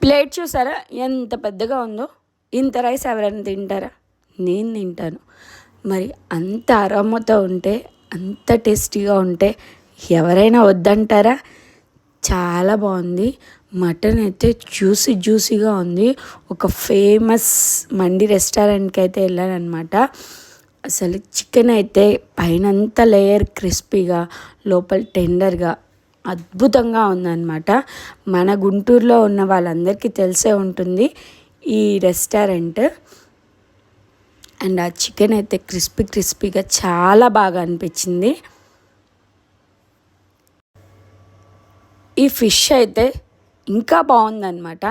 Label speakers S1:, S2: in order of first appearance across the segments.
S1: Plate చూసారా ఎంత పెద్దగా ఉందో. ఇంత రైస్ ఎవరైనా తింటారా? నేను తింటాను. మరి అంత అరోమాతో ఉంటే, అంత టేస్టీగా ఉంటే ఎవరైనా వద్దంటారా? చాలా బాగుంది. మటన్ అయితే జ్యూసీగా ఉంది. ఒక ఫేమస్ మండి రెస్టారెంట్కి అయితే వెళ్ళాను అనమాట. అసలు చికెన్ అయితే పైనంతా లేయర్ క్రిస్పీగా, లోపల టెండర్గా అద్భుతంగా ఉందన్నమాట. మన గుంటూరులో ఉన్న వాళ్ళందరికీ తెలిసే ఉంటుంది ఈ రెస్టారెంట్. అండ్ ఆ చికెన్ అయితే క్రిస్పీగా చాలా బాగా అనిపించింది. ఈ ఫిష్ అయితే ఇంకా బాగుందన్నమాట.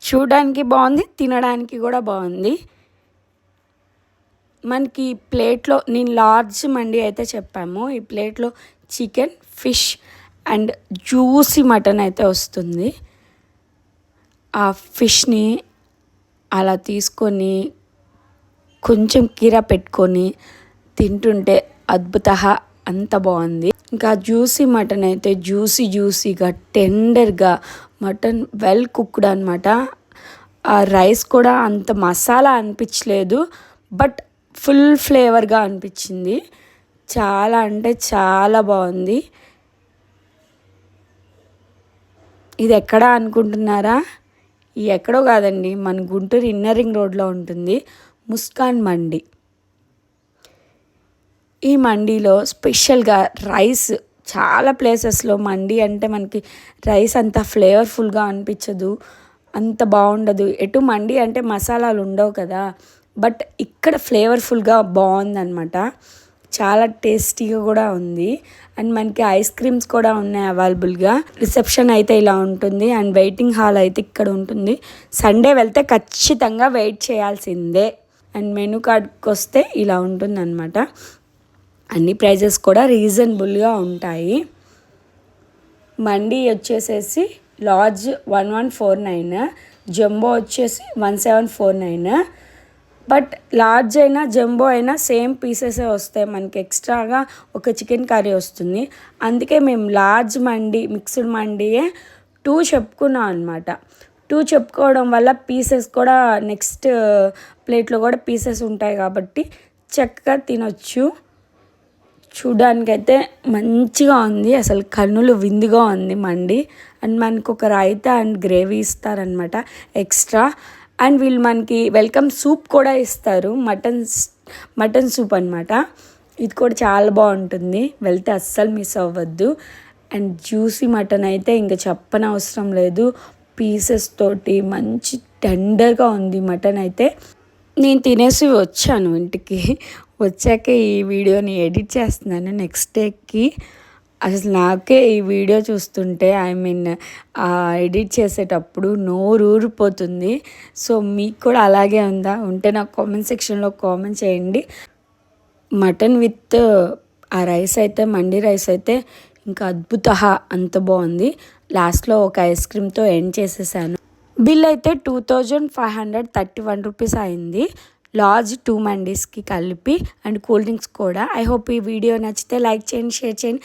S1: చూడడానికి బాగుంది, తినడానికి కూడా బాగుంది. మనకి ప్లేట్లో నేను లార్జ్ మండి అయితే చెప్పాము. ఈ ప్లేట్లో chicken, fish and juicy mutton అయితే వస్తుంది. ఆ ఫిష్ని అలా తీసుకొని కొంచెం కీరా పెట్టుకొని తింటుంటే అద్భుత అంత బాగుంది. ఇంకా జ్యూసీ మటన్ అయితే జ్యూసీగా టెండర్గా మటన్ వెల్ కుక్డ్ అనమాట. ఆ రైస్ కూడా అంత మసాలా అనిపించలేదు, బట్ ఫుల్ ఫ్లేవర్గా అనిపించింది. చాలా అంటే చాలా బాగుంది. ఇది ఎక్కడ అనుకుంటున్నారా? ఎక్కడో కాదండి, మన గుంటూరు ఇన్నర్ రింగ్ రోడ్లో ఉంటుంది ముస్కాన్ మండి. ఈ మండీలో స్పెషల్గా రైస్, చాలా ప్లేసెస్లో మండి అంటే మనకి రైస్ అంత ఫ్లేవర్ఫుల్గా అనిపించదు, అంత బాగుండదు. ఎటు మండి అంటే మసాలాలు ఉండవు కదా, బట్ ఇక్కడ ఫ్లేవర్ఫుల్గా బాగుందన్నమాట. చాలా టేస్టీగా కూడా ఉంది. అండ్ మనకి ఐస్ క్రీమ్స్ కూడా ఉన్నాయి అవైలబుల్గా. రిసెప్షన్ అయితే ఇలా ఉంటుంది అండ్ వెయిటింగ్ హాల్ అయితే ఇక్కడ ఉంటుంది. సండే వెళ్తే ఖచ్చితంగా వెయిట్ చేయాల్సిందే. అండ్ మెనూ కార్డ్కి వస్తే ఇలా ఉంటుందన్నమాట. అన్ని ప్రైజెస్ కూడా రీజనబుల్గా ఉంటాయి. మండి వచ్చేసేసి లార్జ్ 1149, జంబో వచ్చేసి 1749. బట్ లార్జ్ అయినా జంబో అయినా సేమ్ పీసెసే వస్తాయి. మనకి ఎక్స్ట్రాగా ఒక చికెన్ కర్రీ వస్తుంది. అందుకే మేము లార్జ్ మండి, మిక్స్డ్ మండియే 2 చెప్పుకున్నాం అనమాట. 2 చెప్పుకోవడం వల్ల పీసెస్ కూడా నెక్స్ట్ ప్లేట్లో కూడా పీసెస్ ఉంటాయి కాబట్టి చక్కగా తినొచ్చు. చూడడానికైతే మంచిగా ఉంది, అసలు కన్నులు విందుగా ఉంది మండి. అండ్ మనకు ఒక రైతా అండ్ గ్రేవీ ఇస్తారనమాట ఎక్స్ట్రా. అండ్ వీళ్ళు మనకి వెల్కమ్ సూప్ కూడా ఇస్తారు, మటన్ సూప్ అనమాట. ఇది కూడా చాలా బాగుంటుంది, వెళ్తే అస్సలు మిస్ అవ్వద్దు. అండ్ జ్యూసీ మటన్ అయితే ఇంకా చెప్పనవసరం లేదు. పీసెస్ తోటి మంచి టెండర్గా ఉంది మటన్ అయితే. నేను తినేసి వచ్చాను ఇంటికి. వచ్చాక ఈ వీడియోని ఎడిట్ చేస్తున్నాను నెక్స్ట్ డేకి. అసలు నాకే ఈ వీడియో చూస్తుంటే ఎడిట్ చేసేటప్పుడు నోరు ఊరిపోతుంది. సో మీకు కూడా అలాగే ఉందా? ఉంటే నాకు కామెంట్ సెక్షన్లో కామెంట్ చేయండి. మటన్ విత్ ఆ రైస్ అయితే, మండి రైస్ అయితే ఇంకా అద్భుత అంత బాగుంది. లాస్ట్లో ఒక ఐస్ క్రీమ్తో ఎండ్ చేసేసాను. బిల్ అయితే 2531 రూపీస్ అయింది, లార్జ్ 2 మండీస్కి కలిపి అండ్ కూల్ డ్రింక్స్ కూడా. ఐ హోప్ ఈ వీడియో నచ్చితే లైక్ చేయండి, షేర్ చేయండి.